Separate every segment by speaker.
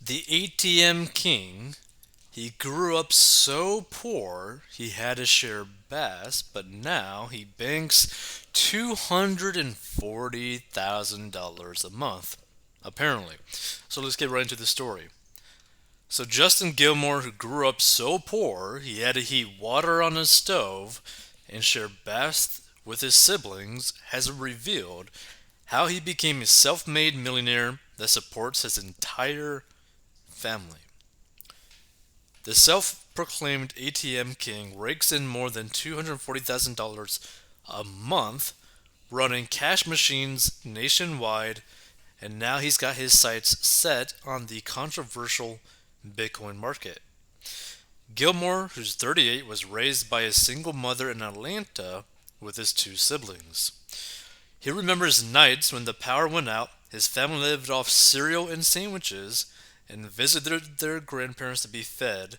Speaker 1: The ATM king, he grew up so poor he had to share bass, but now he banks $240,000 a month, apparently. So let's get right into the story. So Justin Gilmore, who grew up so poor he had to heat water on his stove and share baths with his siblings, has revealed how he became a self-made millionaire that supports his entire family. The self-proclaimed ATM king rakes in more than $240,000 a month running cash machines nationwide, and now he's got his sights set on the controversial Bitcoin market. Gilmore, who's 38, was raised by a single mother in Atlanta with his two siblings. He remembers nights when the power went out, his family lived off cereal and sandwiches, and visited their grandparents to be fed,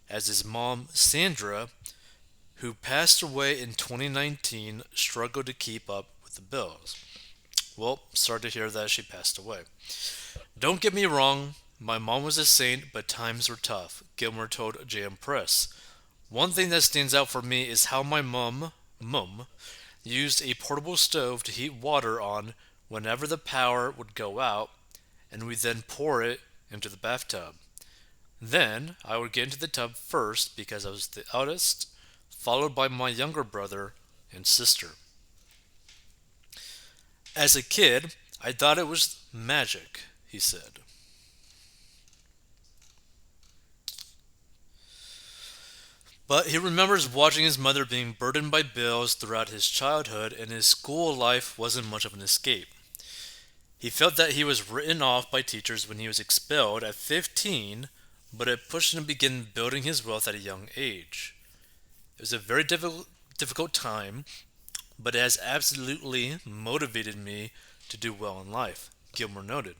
Speaker 1: as his mom, Sandra, who passed away in 2019, struggled to keep up with the bills. Well, sorry to hear that she passed away. Don't get me wrong, my mom was a saint, but times were tough, Gilmore told JM Press. One thing that stands out for me is how my mum, used a portable stove to heat water on whenever the power would go out, and we then pour it into the bathtub. Then I would get into the tub first because I was the eldest, followed by my younger brother and sister. As a kid, I thought it was magic, he said. But he remembers watching his mother being burdened by bills throughout his childhood, and his school life wasn't much of an escape. He felt that he was written off by teachers when he was expelled at 15, but it pushed him to begin building his wealth at a young age. It was a very difficult time, but it has absolutely motivated me to do well in life, Gilmore noted.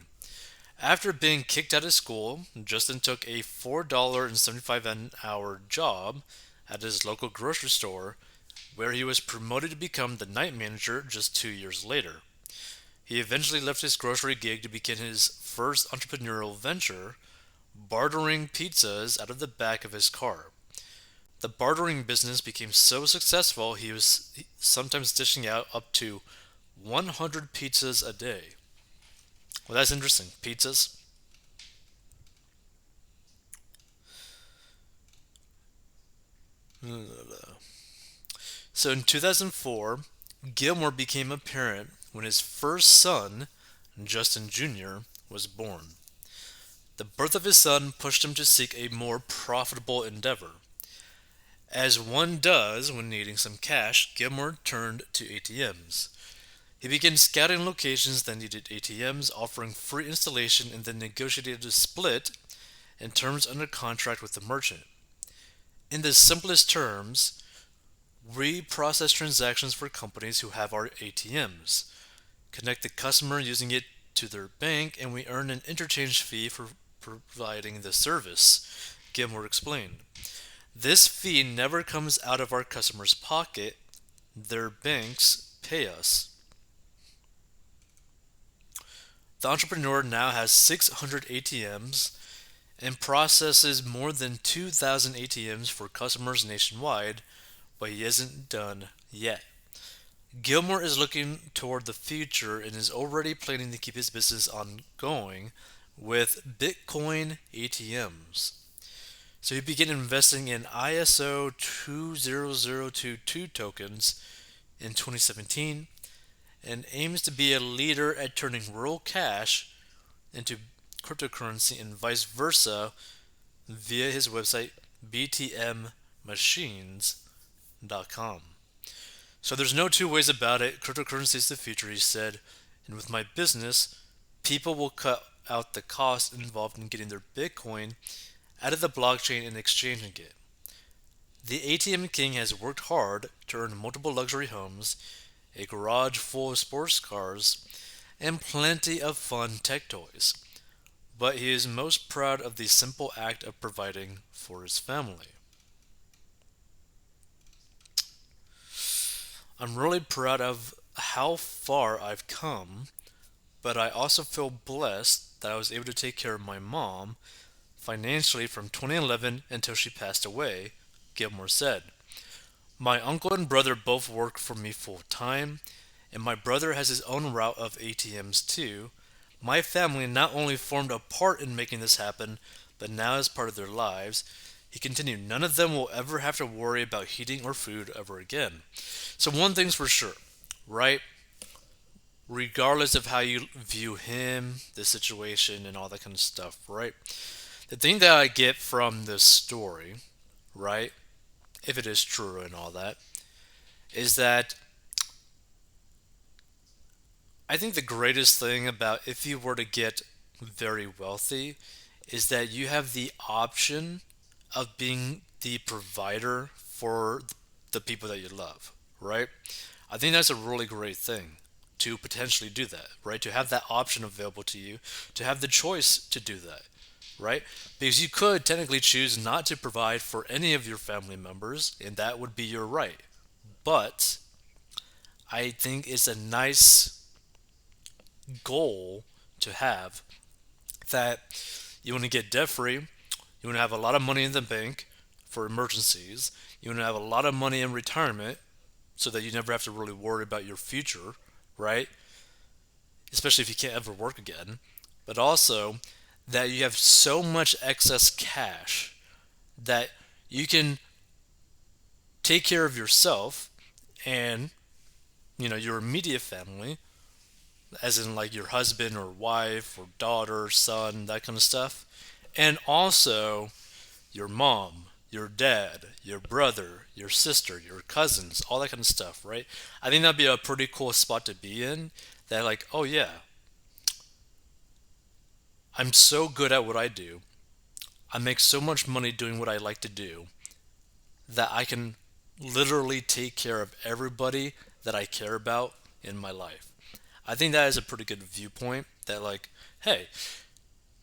Speaker 1: After being kicked out of school, Justin took a $4.75 an hour job at his local grocery store, where he was promoted to become the night manager just 2 years later. He eventually left his grocery gig to begin his first entrepreneurial venture, bartering pizzas out of the back of his car. The bartering business became so successful he was sometimes dishing out up to 100 pizzas a day. Well, that's interesting. Pizzas. So in 2004, Gilmore became a parent when his first son, Justin Jr., was born. The birth of his son pushed him to seek a more profitable endeavor. As one does when needing some cash, Gilmore turned to ATMs. He began scouting locations that needed ATMs, offering free installation, and then negotiated a split and terms under contract with the merchant. In the simplest terms, we process transactions for companies who have our ATMs, connect the customer using it to their bank, and we earn an interchange fee for providing the service, Gilmore explained. This fee never comes out of our customers' pocket, their banks pay us. The entrepreneur now has 600 ATMs and processes more than 2,000 ATMs for customers nationwide, but he isn't done yet. Gilmore is looking toward the future and is already planning to keep his business ongoing with Bitcoin ATMs. So he began investing in ISO 20022 tokens in 2017 and aims to be a leader at turning real cash into cryptocurrency and vice versa via his website btmmachines.com. So there's no two ways about it. Cryptocurrency is the future, he said. And with my business, people will cut out the cost involved in getting their Bitcoin out of the blockchain and exchanging it. The ATM King has worked hard to earn multiple luxury homes, a garage full of sports cars, and plenty of fun tech toys. But he is most proud of the simple act of providing for his family. I'm really proud of how far I've come, but I also feel blessed that I was able to take care of my mom financially from 2011 until she passed away, Gilmore said. My uncle and brother both work for me full time, and my brother has his own route of ATMs too. My family not only formed a part in making this happen, but now as part of their lives. He continued, none of them will ever have to worry about heating or food ever again. So, one thing's for sure, right? Regardless of how you view him, the situation, and all that kind of stuff, right? The thing that I get from this story, right, if it is true and all that, is that I think the greatest thing about if you were to get very wealthy is that you have the option of being the provider for the people that you love, right? I think that's a really great thing to potentially do that, right? To have that option available to you, to have the choice to do that, right? Because you could technically choose not to provide for any of your family members, and that would be your right. But I think it's a nice goal to have that you want to get debt free, you want to have a lot of money in the bank for emergencies, you want to have a lot of money in retirement so that you never have to really worry about your future, right? Especially if you can't ever work again. But also that you have so much excess cash that you can take care of yourself and your immediate family, as in like your husband or wife or daughter, son, that kind of stuff, and also your mom, your dad, your brother, your sister, your cousins, all that kind of stuff, right? I think that'd be a pretty cool spot to be in. That, like, oh yeah, I'm so good at what I do. I make so much money doing what I like to do that I can literally take care of everybody that I care about in my life. I think that is a pretty good viewpoint that, like, hey,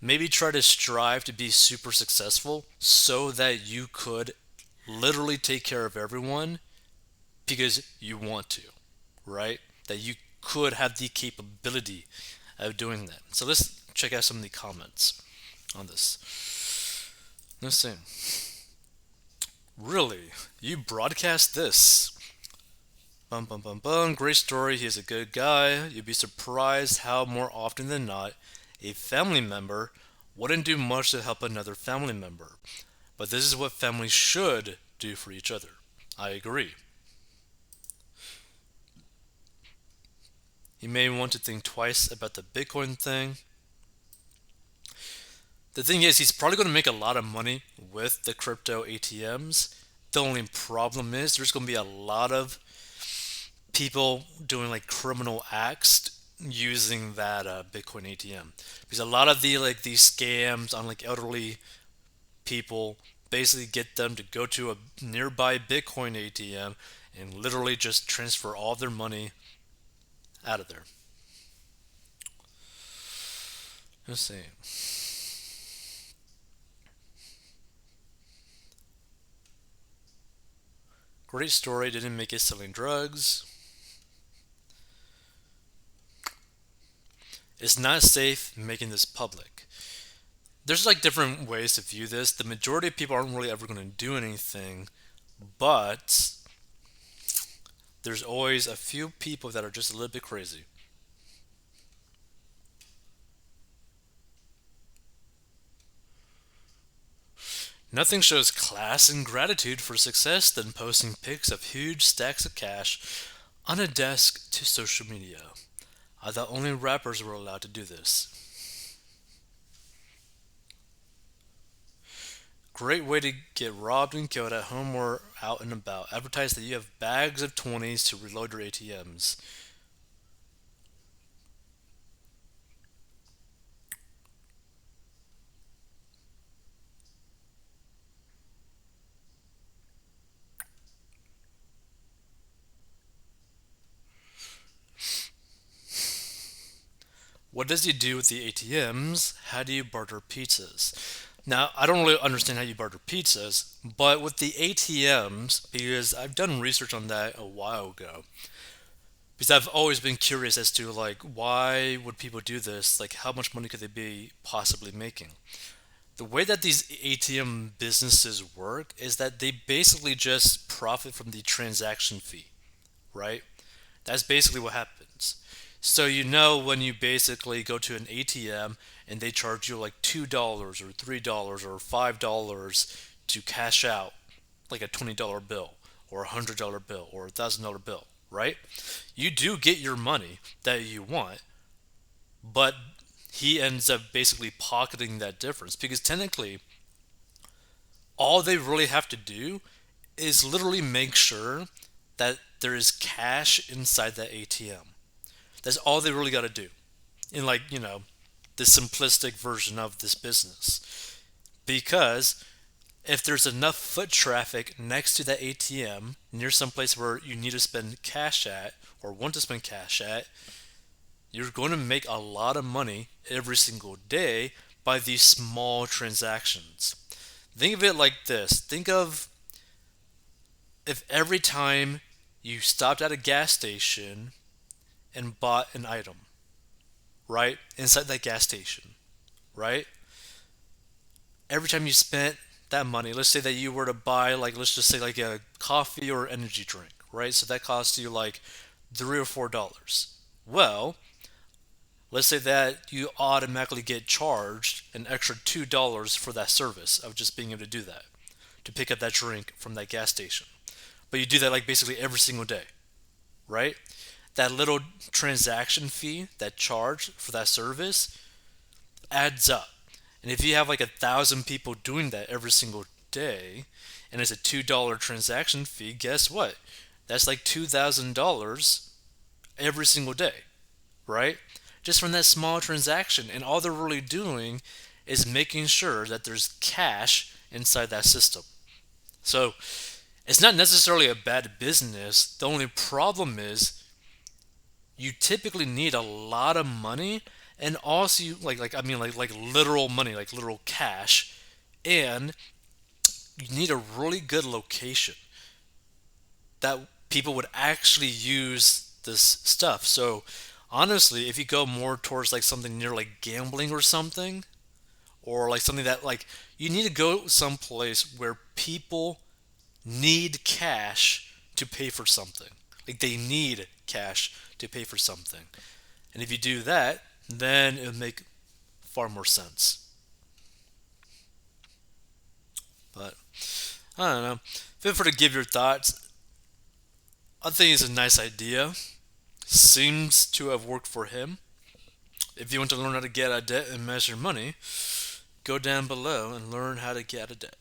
Speaker 1: maybe try to strive to be super successful so that you could literally take care of everyone because you want to, right? That you could have the capability of doing that. So let's check out some of the comments on this. Let's see. Really? You broadcast this? Bum bum bum bum. Great story. He's a good guy. You'd be surprised how more often than not a family member wouldn't do much to help another family member. But this is what families should do for each other. I agree. You may want to think twice about the Bitcoin thing. The thing is, he's probably going to make a lot of money with the crypto ATMs. The only problem is there's going to be a lot of people doing like criminal acts using that Bitcoin ATM because a lot of the like these scams on like elderly people basically get them to go to a nearby Bitcoin ATM and literally just transfer all their money out of there. Let's see. Great story. Didn't make it selling drugs. It's not safe making this public. There's like different ways to view this. The majority of people aren't really ever going to do anything, but there's always a few people that are just a little bit crazy. Nothing shows class and gratitude for success than posting pics of huge stacks of cash on a desk to social media. I thought only rappers were allowed to do this. Great way to get robbed and killed at home or out and about. Advertise that you have bags of 20s to reload your ATMs. What does he do with the ATMs? How do you barter pizzas? Now, I don't really understand how you barter pizzas, but with the ATMs, because I've done research on that a while ago, because I've always been curious as to like why would people do this? Like how much money could they be possibly making? The way that these ATM businesses work is that they basically just profit from the transaction fee, right? That's basically what happens. So you know when you basically go to an ATM and they charge you like $2 or $3 or $5 to cash out like a $20 bill or a $100 bill or a $1,000 bill, right? You do get your money that you want, but he ends up basically pocketing that difference because technically all they really have to do is literally make sure that there is cash inside that ATM. That's all they really got to do in like, the simplistic version of this business. Because if there's enough foot traffic next to that ATM near some place where you need to spend cash at or want to spend cash at, you're going to make a lot of money every single day by these small transactions. Think of it like this. Think of if every time you stopped at a gas station and bought an item, right? Inside that gas station, right? Every time you spent that money, let's say that you were to buy, like, let's just say, like a coffee or energy drink, right? So that costs you like $3 or $4. Well, let's say that you automatically get charged an extra $2 for that service of just being able to do that, to pick up that drink from that gas station. But you do that like basically every single day, right? That little transaction fee, that charge for that service adds up. And if you have like 1,000 people doing that every single day, and it's a $2 transaction fee, guess what? That's like $2,000 every single day, right? Just from that small transaction. And all they're really doing is making sure that there's cash inside that system. So it's not necessarily a bad business. The only problem is you typically need a lot of money, and also like literal money, like literal cash, and you need a really good location that people would actually use this stuff. So honestly, if you go more towards like something near like gambling or something, or like something that like you need to go someplace where people need cash to pay for something. Like they need cash to pay for something. And if you do that, then it would make far more sense. But I don't know. Feel free to give your thoughts. I think it's a nice idea. Seems to have worked for him. If you want to learn how to get out of debt and measure money, go down below and learn how to get out of debt.